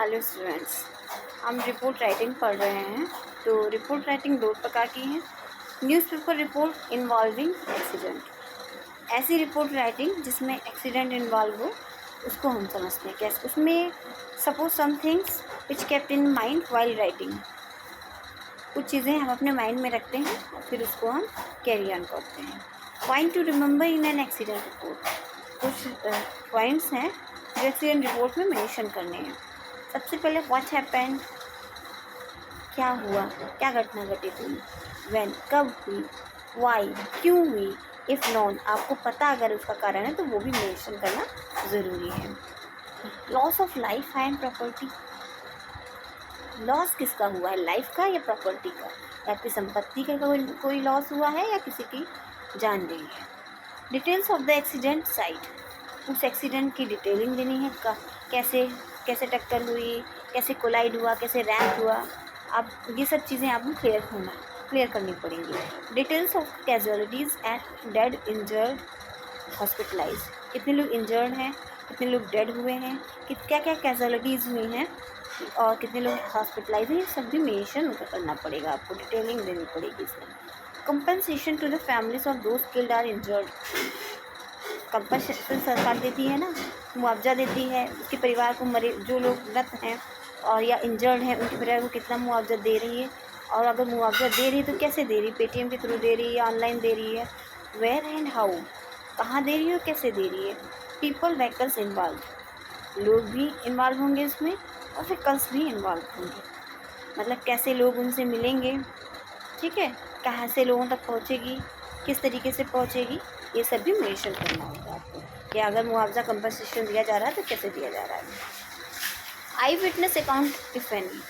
Hello students, हम report writing पढ़ रहे हैं। तो रिपोर्ट राइटिंग दो प्रकार की है। न्यूज़पेपर रिपोर्ट इन्वॉल्विंग एक्सीडेंट, ऐसी रिपोर्ट राइटिंग जिसमें एक्सीडेंट इन्वॉल्व हो, उसको हम समझते हैं कैसे। उसमें suppose some things which kept in mind while writing, कुछ चीज़ें हम अपने माइंड में रखते हैं और फिर उसको हम कैरी ऑन करते हैं। Point two remember in an accident report, कुछ पॉइंट्स हैं जो एक्सीडेंट रिपोर्ट में मेंशन करने हैं। सबसे पहले व्हाट हैपेंड, क्या हुआ, क्या घटना घटित हुई। व्हेन, कब हुई। वाई, क्यों हुई। इफ़ नॉन, आपको पता अगर उसका कारण है तो वो भी मेंशन करना ज़रूरी है। Loss of life and property, loss किसका हुआ है, लाइफ का या प्रॉपर्टी का, या आपकी संपत्ति का कोई लॉस हुआ है या किसी की जान गई है। Details of the accident site, उस एक्सीडेंट की डिटेलिंग देनी है, कैसे कैसे टक्कर हुई, कैसे कोलाइड हुआ, कैसे रैम्प हुआ। आप ये सब चीज़ें आपको क्लियर करनी पड़ेंगी। Details of casualties and dead injured hospitalize, कितने लोग इंजर्ड हैं, कितने लोग डेड हुए हैं, क्या क्या कैजुअलिटीज़ हुई हैं और कितने लोग हॉस्पिटलाइज हैं, ये सब भी मेंशन करना पड़ेगा, आपको डिटेलिंग देनी पड़ेगी इसमें। Compensation to the families of those killed or injured, compensation सरकार देती है ना, मुआवजा देती है उसके परिवार को, मरे जो लोग मृत हैं और या इंजर्ड हैं उनके परिवार को कितना मुआवजा दे रही है, और अगर मुआवजा दे रही है तो कैसे दे रही है, पेटीएम के थ्रू दे रही है, ऑनलाइन दे रही है, वेयर एंड हाउ, कहाँ दे रही है और कैसे दे रही है। पीपल व्हीकल्स इन्वॉल्व, लोग भी इन्वॉल्व होंगे इसमें और व्हीकल्स भी इन्वॉल्व होंगे, मतलब कैसे लोग उनसे मिलेंगे, ठीक है, कहाँ से लोगों तक पहुँचेगी, किस तरीके से पहुँचेगी, ये सब भी मेंशन करना होगा आपको कि अगर मुआवजा कंपनसेशन दिया जा रहा है तो कैसे दिया जा रहा है। आई विटनेस अकाउंट इफ एनी,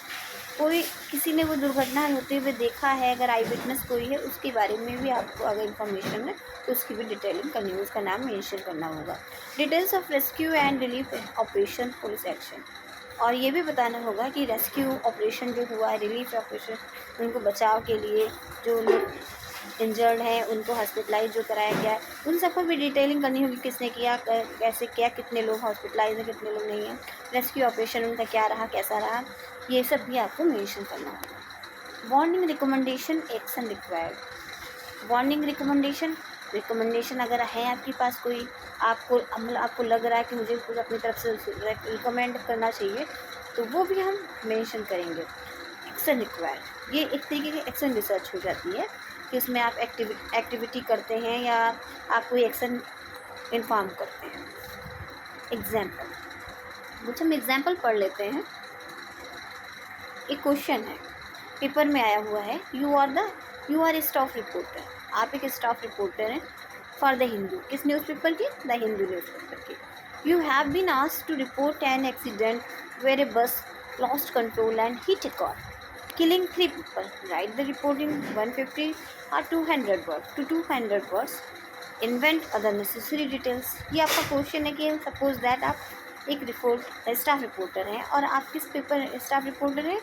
कोई किसी ने वो दुर्घटना होते हुए देखा है, अगर आई विटनेस कोई है उसके बारे में भी आपको अगर इन्फॉर्मेशन है तो उसकी भी डिटेलिंग करनी होगी, उसका नाम मेंशन करना होगा। Details of rescue and relief operation, police action, और ये भी बताना होगा कि रेस्क्यू ऑपरेशन जो हुआ है, रिलीफ ऑपरेशन, उनको बचाव के लिए जो लोग इंजर्ड हैं उनको हॉस्पिटलाइज जो कराया गया है, उन सबको भी डिटेलिंग करनी होगी, किसने किया, कैसे किया, कितने लोग हॉस्पिटलाइज हैं, कितने लोग नहीं हैं, रेस्क्यू ऑपरेशन उनका क्या रहा, कैसा रहा, ये सब भी आपको मेंशन करना होगा। Warning, recommendation, action required. Warning, recommendation अगर है आपके पास कोई, आपको लग रहा है कि मुझे कुछ अपनी तरफ से रिकमेंड करना चाहिए तो वो भी हम मेंशन करेंगे। एक्शन रिक्वायर्ड, ये एक तरीके की एक्शन रिसर्च हो जाती है कि उसमें आप एक्टिविटी करते हैं या आप कोई एक्शन इन्फॉर्म करते हैं। एग्जाम्पल, कुछ हम एग्जाम्पल पढ़ लेते हैं। एक क्वेश्चन है, पेपर में आया हुआ है, you are a staff reporter, आप एक स्टाफ रिपोर्टर हैं फॉर द हिंदू, किस न्यूज़पेपर की, द हिंदू न्यूज़पेपर की। You have been asked to report an accident where a bus lost control and hit a car, killing 3 people. Write the report in 150 or 200 words to 200 words. Invent other necessary details. ये आपका question है कि suppose that आप एक staff reporter हैं और आप किस पेपर स्टाफ रिपोर्टर हैं,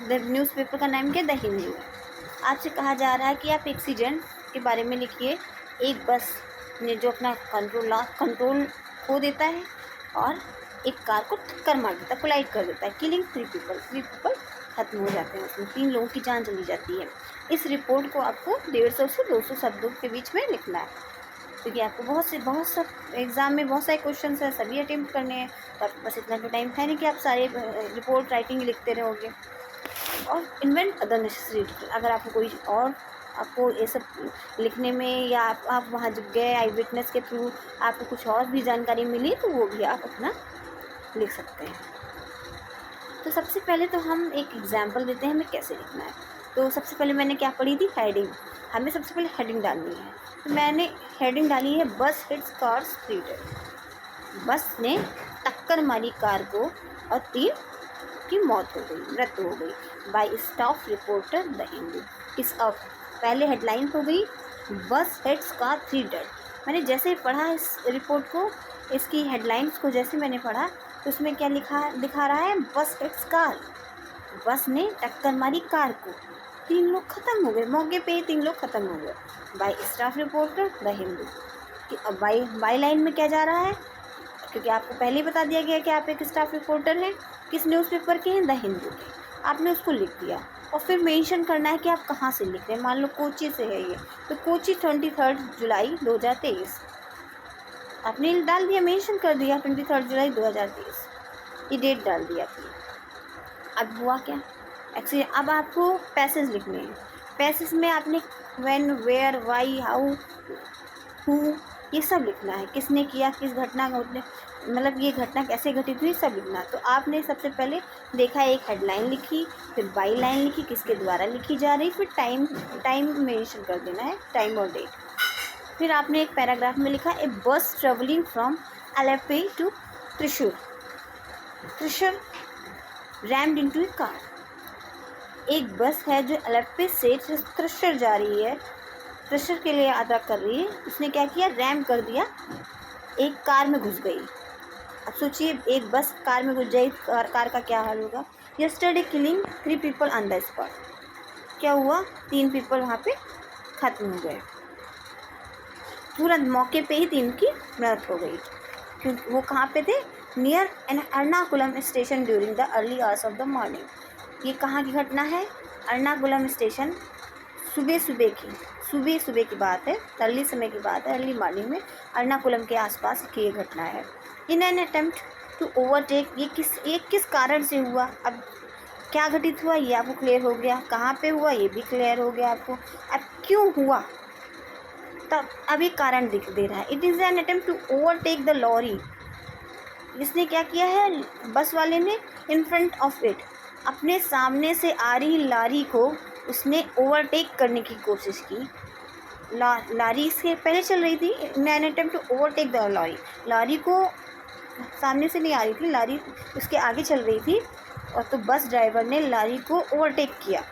द न्यूज़पेपर का नाम क्या है, द हिंदू है। आपसे कहा जा रहा है कि आप एक्सीडेंट के बारे में लिखिए, एक बस ने जो अपना कंट्रोल खो देता है और एक कार को टक्कर मार देता है, कोलाइड कर देता है, किलिंग 3 पीपल खत्म हो जाते हैं, उसमें 3 लोगों की जान चली जाती है। इस रिपोर्ट को आपको 150 से 200 शब्दों के बीच में लिखना है, क्योंकि आपको बहुत सब एग्ज़ाम में बहुत सारे क्वेश्चन है, सभी अटेम्प्ट करने हैं, तो आपके पास इतना तो टाइम है नहीं कि आप सारे रिपोर्ट राइटिंग लिखते रहोगे। और इन्वेंट अदर नेसेसरी डिटेल, अगर आपको कोई और आपको ये सब लिखने में या आप वहाँ जब गए आई विटनेस के थ्रू आपको कुछ और भी जानकारी मिली तो वो भी आप अपना लिख सकते हैं। तो सबसे पहले तो हम एक एग्जाम्पल देते हैं हमें कैसे लिखना है। तो सबसे पहले मैंने क्या पढ़ी थी, हेडिंग, हमें सबसे पहले हेडिंग डालनी है। तो मैंने हेडिंग डाली है, बस हिट्स कार्स 3 डेड, बस ने टक्कर मारी कार को और 3 की मौत हो गई, मृत्यु हो गई, bye staff reporter the Hindu. इस पहले हेडलाइन हो गई बस हिट्स कार 3 डेड। मैंने जैसे पढ़ा इस रिपोर्ट को, इसकी हेडलाइंस को जैसे मैंने पढ़ा तो उसमें क्या दिखा रहा है, बस हिट्स कार, बस ने टक्कर मारी कार को, 3 लोग ख़त्म हो गए, मौके पे ही 3 लोग ख़त्म हो गए, bye staff reporter the Hindu. अब बाई लाइन में क्या जा रहा है, क्योंकि आपको पहले ही बता दिया गया कि आप एक स्टाफ रिपोर्टर हैं, किस न्यूज़पेपर के हैं, द हिंदू के। आपने उसको लिख दिया और फिर मेंशन करना है कि आप कहाँ से लिख रहे हैं। मान लो कोची से है ये, तो कोची 23 जुलाई 2023 आपने डाल दिया, मेंशन कर दिया 23 जुलाई 2023, ये डेट डाल दी आपने। अब हुआ क्या, एक्चुअली अब आपको पैसेज लिखने हैं। पैसेज में आपने when, where, why, how, who, ये सब लिखना है। किसने किया, किस घटना घटने, मतलब ये घटना कैसे घटित हुई, सब लिखना है। तो आपने सबसे पहले देखा, एक हेडलाइन लिखी, फिर बाई लाइन लिखी, किसके द्वारा लिखी जा रही, फिर टाइम मेंशन कर देना है, टाइम और डेट। फिर आपने एक पैराग्राफ में लिखा, a bus travelling from Alleppey to Thrissur rammed into a car. एक बस है जो अलेप्पे से त्रिशूर जा रही है, त्रिशूर के लिए यात्रा कर रही है, उसने क्या किया, रैम कर दिया, एक कार में घुस गई। अब सोचिए, एक बस कार में घुस जाए, कार का क्या हाल होगा। Yesterday killing 3 people on the spot. क्या हुआ, 3 पीपल वहाँ पे खत्म हो गए, तुरंत मौके पे ही 3 की मृत्यु हो गई। क्योंकि वो कहाँ पे थे, near Ernakulam station during the early hours of the morning. ये कहाँ की घटना है, एर्नाकुलम स्टेशन, सुबह की बात है, अर्ली समय की बात है, अर्ली मॉर्निंग में एर्नाकुलम के आसपास की ये घटना है। In an attempt to overtake, ये किस कारण से हुआ। अब क्या घटित हुआ ये आपको क्लियर हो गया, कहाँ पे हुआ ये भी क्लियर हो गया आपको। अब क्यों हुआ, तब अब एक कारण दिख दे रहा है। It is an attempt to overtake the lorry. इसने क्या किया है, बस वाले ने इन फ्रंट ऑफ इट, अपने सामने से आ रही लारी को उसने ओवरटेक करने की कोशिश की। लारी इसके पहले चल रही थी, an attempt to overtake the lorry. Lorry को सामने से नहीं आ रही थी, लारी उसके आगे चल रही थी, और तो बस ड्राइवर ने लारी को ओवरटेक किया।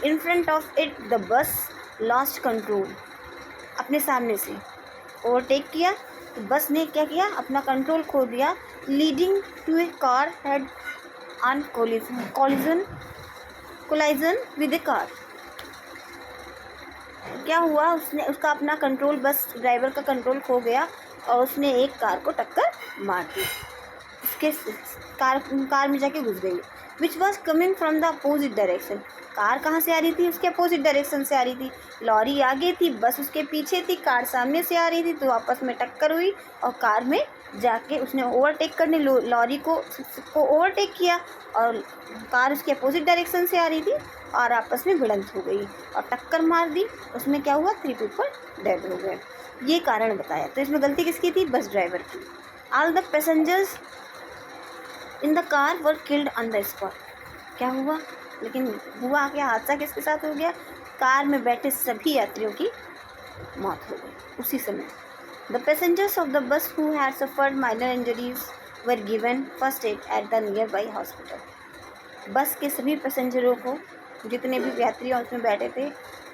In front of it the bus lost control. अपने सामने से ओवरटेक किया तो बस ने क्या किया, अपना कंट्रोल खो दिया, leading to a car head on collision with a car. क्या हुआ, उसने उसका अपना कंट्रोल, बस ड्राइवर का कंट्रोल खो गया और उसने एक कार को टक्कर मार दी, उसके कार में जाके घुस गई। Which was coming from the opposite direction. Car कहाँ से आ रही थी, उसके अपोजिट डायरेक्शन से आ रही थी। लॉरी आगे थी, बस उसके पीछे थी, कार सामने से आ रही थी, तो आपस में टक्कर हुई और कार में जाके उसने ओवरटेक करने लॉरी को ओवरटेक किया, और कार उसके अपोजिट डायरेक्शन से आ रही थी और आपस में भिड़ंत हो गई और टक्कर मार दी। उसमें क्या हुआ, 3 पीपल डेड हो गए। ये कारण बताया। तो इसमें गलती किसकी थी, बस ड्राइवर की। All the passengers in the car were killed on the spot. क्या हुआ, लेकिन हुआ क्या, हादसा किसके साथ हो गया, कार में बैठे सभी यात्रियों की मौत हो गई उसी समय। The passengers of the bus who had suffered minor injuries were given first aid at the near by hospital. बस के सभी पैसेंजरों को, जितने भी यात्री उसमें बैठे थे,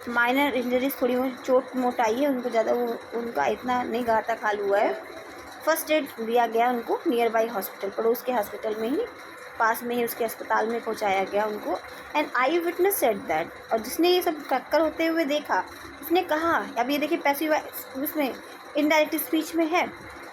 माइनर इंजरीज, थोड़ी चोट मोट आई है, उनको ज़्यादा उनका इतना नहीं घातक हाल हुआ है। फर्स्ट एड दिया गया उनको नियर बाई हॉस्पिटल, पड़ोस के हॉस्पिटल में ही, पास में ही उसके अस्पताल में पहुंचाया गया उनको। And I witness said that, और जिसने ये सब टक्कर होते हुए देखा उसने कहा, अब ये देखिए पैसिव उसमें इनडायरेक्ट स्पीच में है,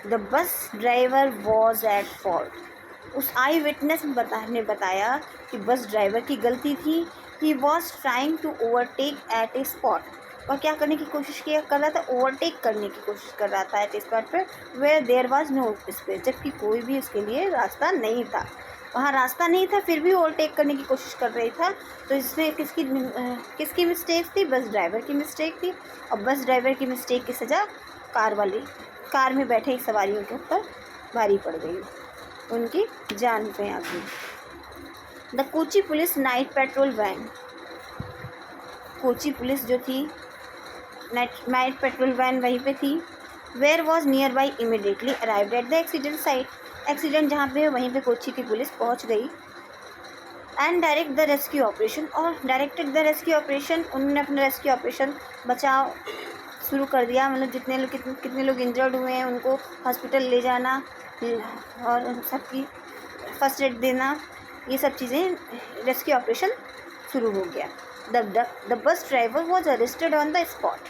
the bus driver was at fault. उस आई विटनेस ने बताया कि बस ड्राइवर की गलती थी। He was trying to overtake at a spot, और क्या करने की कोशिश कर रहा था, ओवरटेक करने की कोशिश कर रहा था एट ए स्पॉट पर, where there was no space, जबकि कोई भी उसके लिए रास्ता नहीं था, वहाँ रास्ता नहीं था, फिर भी ओवरटेक करने की कोशिश कर रही था। तो इसमें किसकी मिस्टेक थी, बस ड्राइवर की मिस्टेक थी, और बस ड्राइवर की मिस्टेक की सज़ा कार में बैठे सवारियों के ऊपर भारी पड़ गई, उनकी जान पे आ गई। The Kochi police night patrol van, Kochi police जो थी, नाइट पेट्रोल वैन वहीं पे थी। Where was nearby immediately arrived at the accident site, accident जहाँ पे है वहीं पे कोची की पुलिस पहुँच गई। And direct the rescue operation, और डायरेक्टेड द रेस्क्यू ऑपरेशन, उन्होंने अपना रेस्क्यू ऑपरेशन, बचाव शुरू कर दिया। मतलब कितने लोग इंजर्ड हुए हैं उनको हॉस्पिटल ले जाना और सबकी फर्स्ट एड देना, ये सब चीज़ें, रेस्क्यू ऑपरेशन शुरू हो गया। The bus driver was arrested on the spot,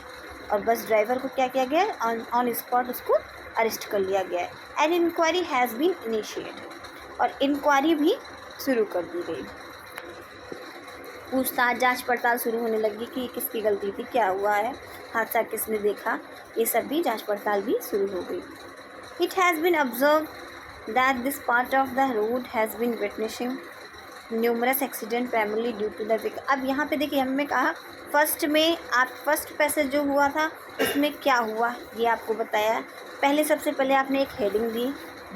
और बस ड्राइवर को क्या किया गया, ऑन स्पॉट उसको अरेस्ट कर लिया गया है। An inquiry has been initiated, और इंक्वायरी भी शुरू कर दी गई। पूछताछ जांच पड़ताल शुरू होने लगी कि किसकी गलती थी, क्या हुआ है, हादसा किसने देखा, ये सब भी जांच पड़ताल भी शुरू हो गई। It has been observe that this part of the road has been witnessing numerous accident primarily due to the vehicle. अब यहाँ पे देखिए, हमने कहा फर्स्ट पैसेज जो हुआ था उसमें क्या हुआ ये आपको बताया। पहले सबसे पहले आपने एक हेडिंग दी,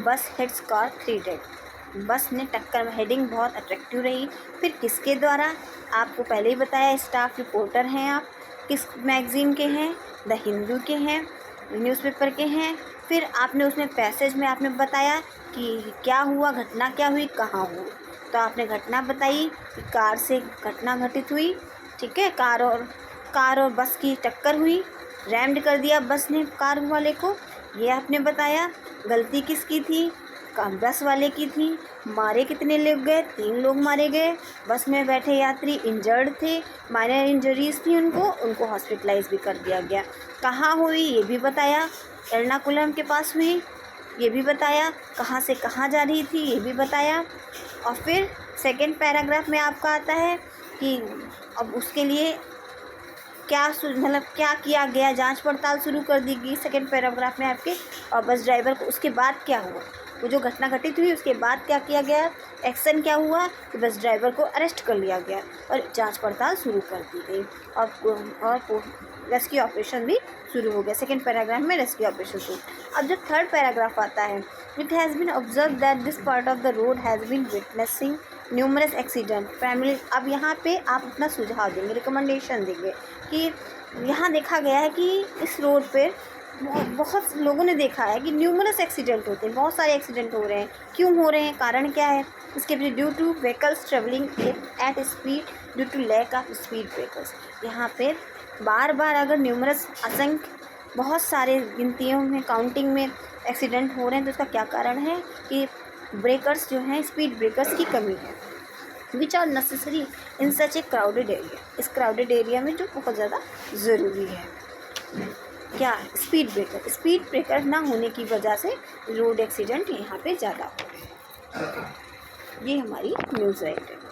बस हिट्स कार 3 डेड। बस ने टक्कर में, हेडिंग बहुत अट्रैक्टिव रही। फिर किसके द्वारा, आपको पहले ही बताया, स्टाफ रिपोर्टर हैं आप, किस मैगज़ीन के हैं, द हिंदू के हैं, न्यूज़पेपर के हैं। फिर आपने उसमें पैसेज में आपने बताया कि क्या हुआ, घटना क्या हुई, कहाँ हुई। तो आपने घटना बताई कि कार से घटना घटित हुई, ठीक है, कार और बस की टक्कर हुई, रैम्ड कर दिया बस ने कार वाले को, ये आपने बताया। गलती किसकी थी, बस वाले की थी। मारे कितने लोग गए, 3 लोग मारे गए। बस में बैठे यात्री इंजर्ड थे, माइनर इंजरीज थी, उनको हॉस्पिटलाइज भी कर दिया गया। कहाँ हुई ये भी बताया, एर्नाकुलम के पास हुई, ये भी बताया। कहाँ से कहाँ जा रही थी ये भी बताया। और फिर सेकंड पैराग्राफ में आपका आता है कि अब उसके लिए क्या किया गया, जांच पड़ताल शुरू कर दी गई सेकंड पैराग्राफ में आपके। और बस ड्राइवर को उसके बाद क्या हुआ, वो जो घटना घटित हुई उसके बाद क्या किया गया, एक्शन क्या हुआ कि बस ड्राइवर को अरेस्ट कर लिया गया और जांच पड़ताल शुरू कर दी गई। और रेस्क्यू ऑपरेशन भी शुरू हो गया। सेकंड पैराग्राफ में रेस्क्यू ऑपरेशन शुरू। अब जो थर्ड पैराग्राफ आता है, it has been observe that this part of the road has been witnessing numerous accident primary. अब यहाँ पे आप अपना सुझाव देंगे, रिकमेंडेशन देंगे कि यहाँ देखा गया है कि इस रोड पे बहुत लोगों ने देखा है कि न्यूमरस एक्सीडेंट होते हैं, बहुत सारे एक्सीडेंट हो रहे हैं। क्यों हो रहे हैं, कारण क्या है इसके पीछे? Due to vehicles travelling at speed due to lack of speed breakers. यहाँ पे बार बार अगर न्यूमरस असंख्य बहुत सारे गिनतियों में, काउंटिंग में एक्सीडेंट हो रहे हैं तो इसका क्या कारण है कि ब्रेकर्स जो हैं, स्पीड ब्रेकर्स की कमी है। Which are necessary in such a crowded area, इस क्राउडेड एरिया में जो बहुत ज़्यादा ज़रूरी है। क्या? स्पीड ब्रेकर ना होने की वजह से रोड एक्सीडेंट यहाँ पे ज़्यादा हो रहे हैं। ये हमारी न्यूज़ राइटर।